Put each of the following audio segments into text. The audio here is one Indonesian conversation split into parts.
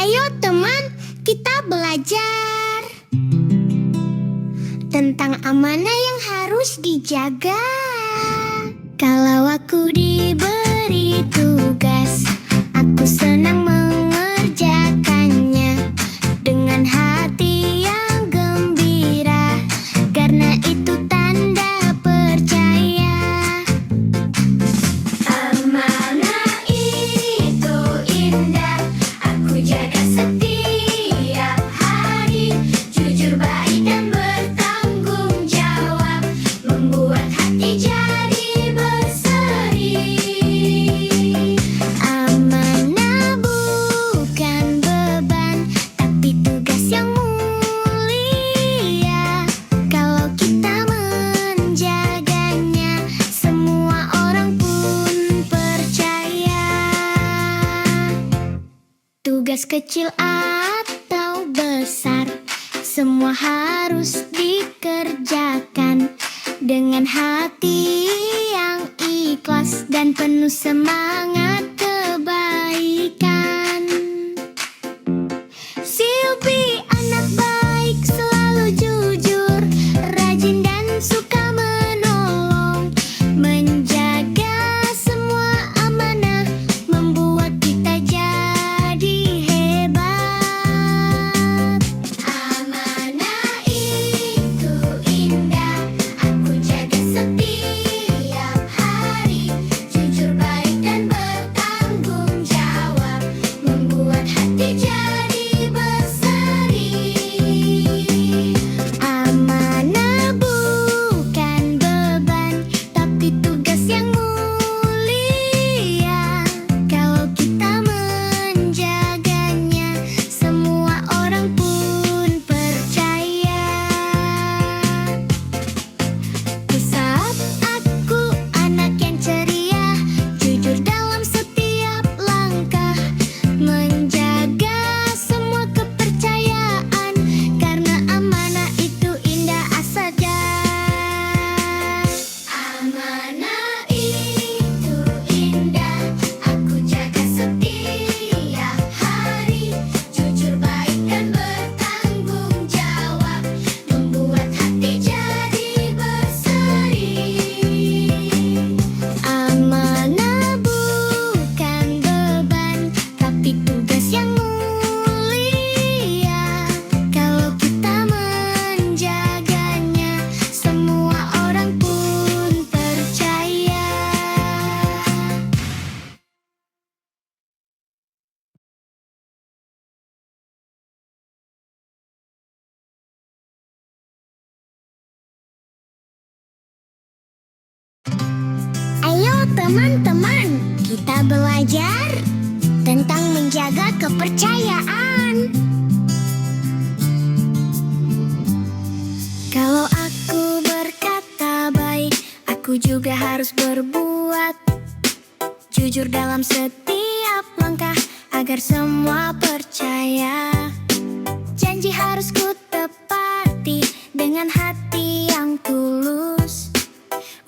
Ayo teman, kita belajar tentang amanah yang harus dijaga. Kalau aku diberi tugas, aku senang mengerjakannya dengan hati yang gembira, karena itu tanda percaya. Amanah itu indah, aku jaga setiap hari. Jujur, baik, dan bertanggung jawab, membuat hati jadi berseri. Amanah bukan beban, tapi tugas yang mulia. Kalau kita menjaganya, semua orang pun percaya. Tugas kecil atau besar, semua harus dikerjakan dengan hati yang ikhlas dan penuh semangat kebaikan. Silvi anak baik, selalu jujur, rajin dan suka menolong. Menjaga semua amanah membuat kita jadi hebat. Amanah itu indah, aku jaga setiap hari. Jujur, baik, dan bertanggung jawab, membuat hati jadi berseri. Amanah bukan beban, tapi tugas yang mulia. Kalau kita menjaganya, semua orang pun percaya. Di saat aku anak yang ceria, jujur dalam setiap langkah, menjaga semua kepercayaan, karena amanah itu indah saja. Amanah itu indah, aku jaga setiap hari. Jujur, baik, dan bertanggung jawab, membuat hati jadi berseri. Amanah bukan beban, tapi tugas yang mulia. Kalau kita menjaganya, semua orang pun percaya. Ayo teman-teman, kita belajar tentang menjaga kepercayaan. Kalau aku berkata baik, aku juga harus berbuat jujur dalam setiap langkah, agar semua percaya. Janji harus ku tepati dengan hati yang tulus.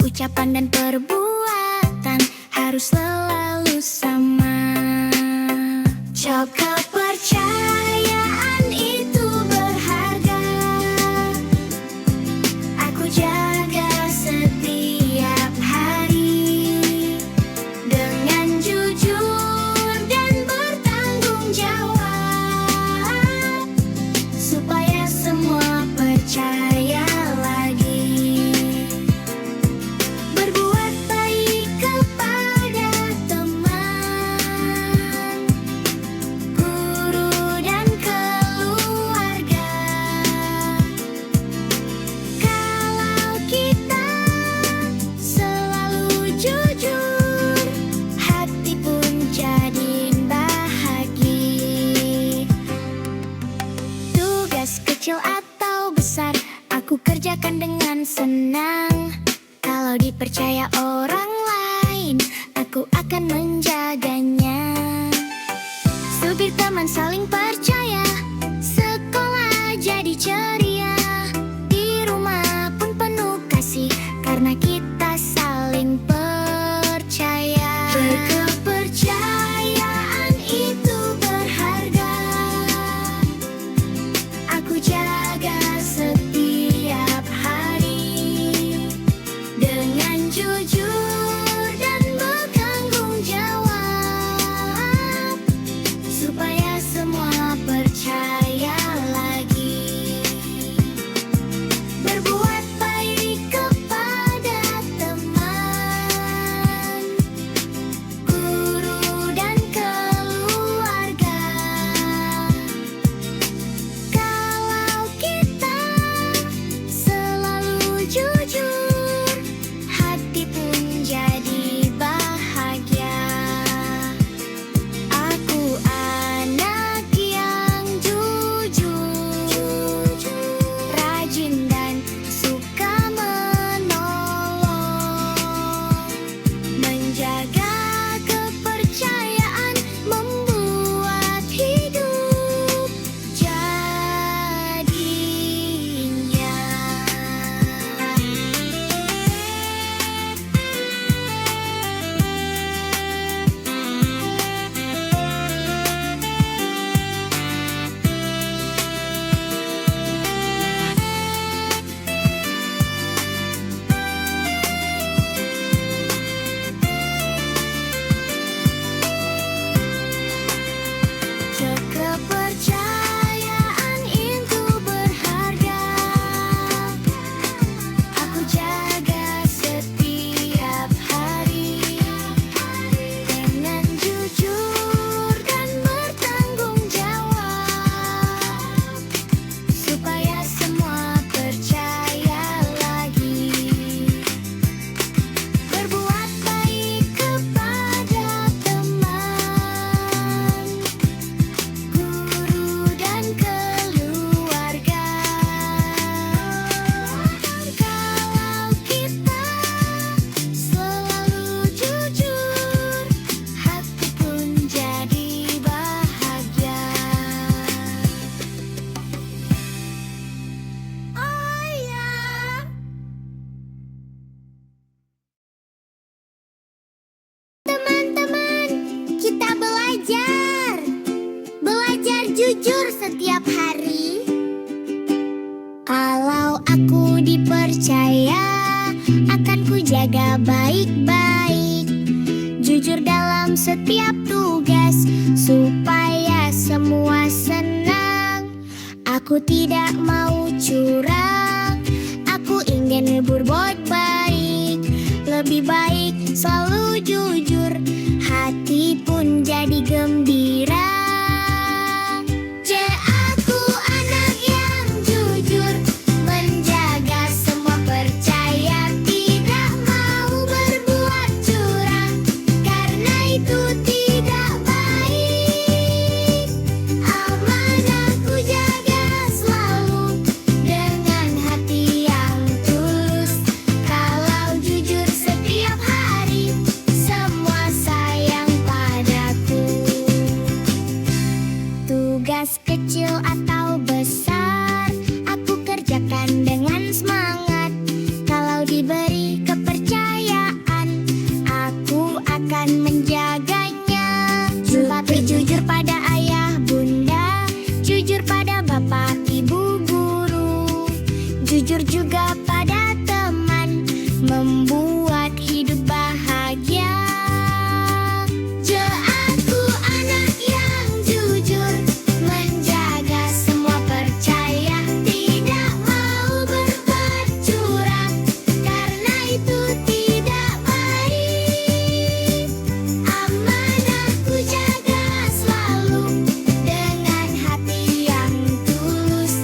Ucapan dan perbuatan harus selalu sama. Job kepercayaan itu berharga, aku jaga setiap hari dengan jujur dan bertanggung jawab, supaya semua percaya lagi. Berbuat baik kepada teman, guru, dan keluarga. Kalau kita selalu jujur, hati pun jadi bahagia. Tugas kecil atau besar, aku kerjakan dengan senang. Kalau dipercaya orang lain, aku akan menjaganya. Supir teman saling percaya, sekolah jadi ceria. Di rumah pun penuh kasih, karena kita saling percaya. Berkepercayaan itu berharga, jujur setiap hari. Kalau aku dipercaya, akan ku jaga baik-baik. Jujur dalam setiap tugas, supaya semua senang. Aku tidak mau curang, aku ingin berbuat baik. Lebih baik selalu jujur, hati pun jadi gembira. Aku anak yang jujur, menjaga semua percaya. Tidak mau berbuat curang, karena itu tidak baik. Amanah ku jaga selalu, dengan hati yang tulus. Kalau jujur setiap hari, semua sayang padaku. Tugas kecil atau besar, aku kerjakan dengan semangat. Kalau diberi kepercayaan, aku akan menjaganya. Tapi jujur pada ayah bunda, jujur pada bapak ibu guru, jujur juga pada teman, membuat hidup bahagia. Aku anak yang jujur, menjaga semua percaya. Tidak mau berbuat curang, karena itu tidak baik. Amanah ku jaga selalu, dengan hati yang tulus.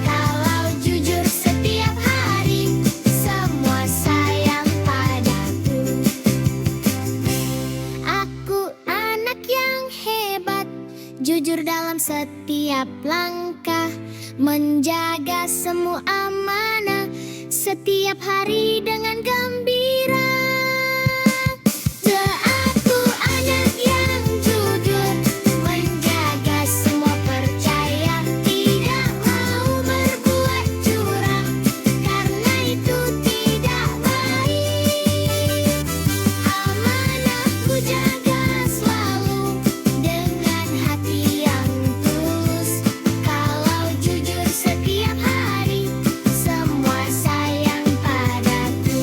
Kalau jujur setiap hari, semua sayang padaku. Aku anak yang hebat, jujur dalam setiap langkah, menjaga semua amanah setiap hari dengan gembira. Aku anak yang jujur, menjaga semua percaya. Tidak mau berbuat curang, karena itu tidak baik. Amanah ku jaga selalu, dengan hati yang tulus. Kalau jujur setiap hari, semua sayang padaku.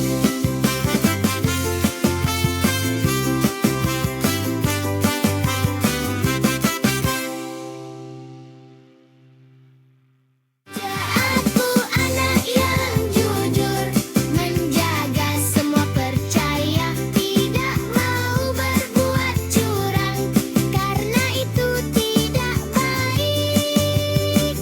Aku anak yang jujur, menjaga semua percaya. Tidak mau berbuat curang, karena itu tidak baik.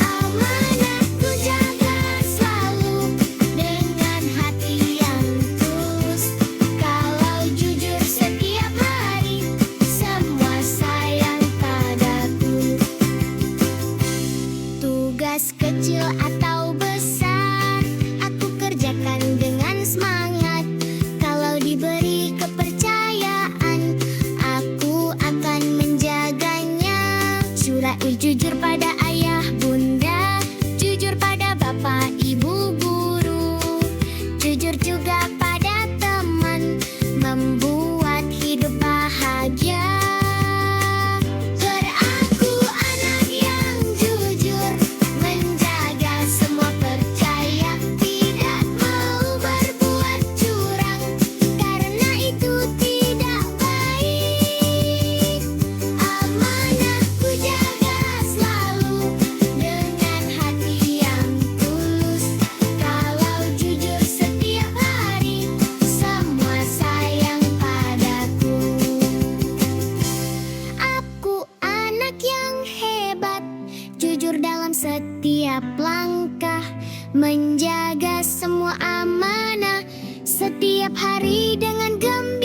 Amanah ku jaga selalu, dengan hati yang tulus. Kalau jujur setiap hari, semua sayang padaku. Tugas kecil atau besar, aku kerjakan dengan semangat. Kalau diberi kepercayaan, aku akan menjaganya. Jujur pada ayah bunda, jujur pada bapak ibu guru, jujur juga pada teman, membuat hidup bahagia. Aku anak yang jujur, menjaga semua percaya. Tidak mau berbuat curang, karena itu tidak baik. Amanah ku jaga selalu, dengan hati yang tulus. Kalau jujur setiap hari, semua sayang padaku. Aku anak yang hebat, jujur dalam setiap langkah, menjaga semua amanah setiap hari dengan gembira.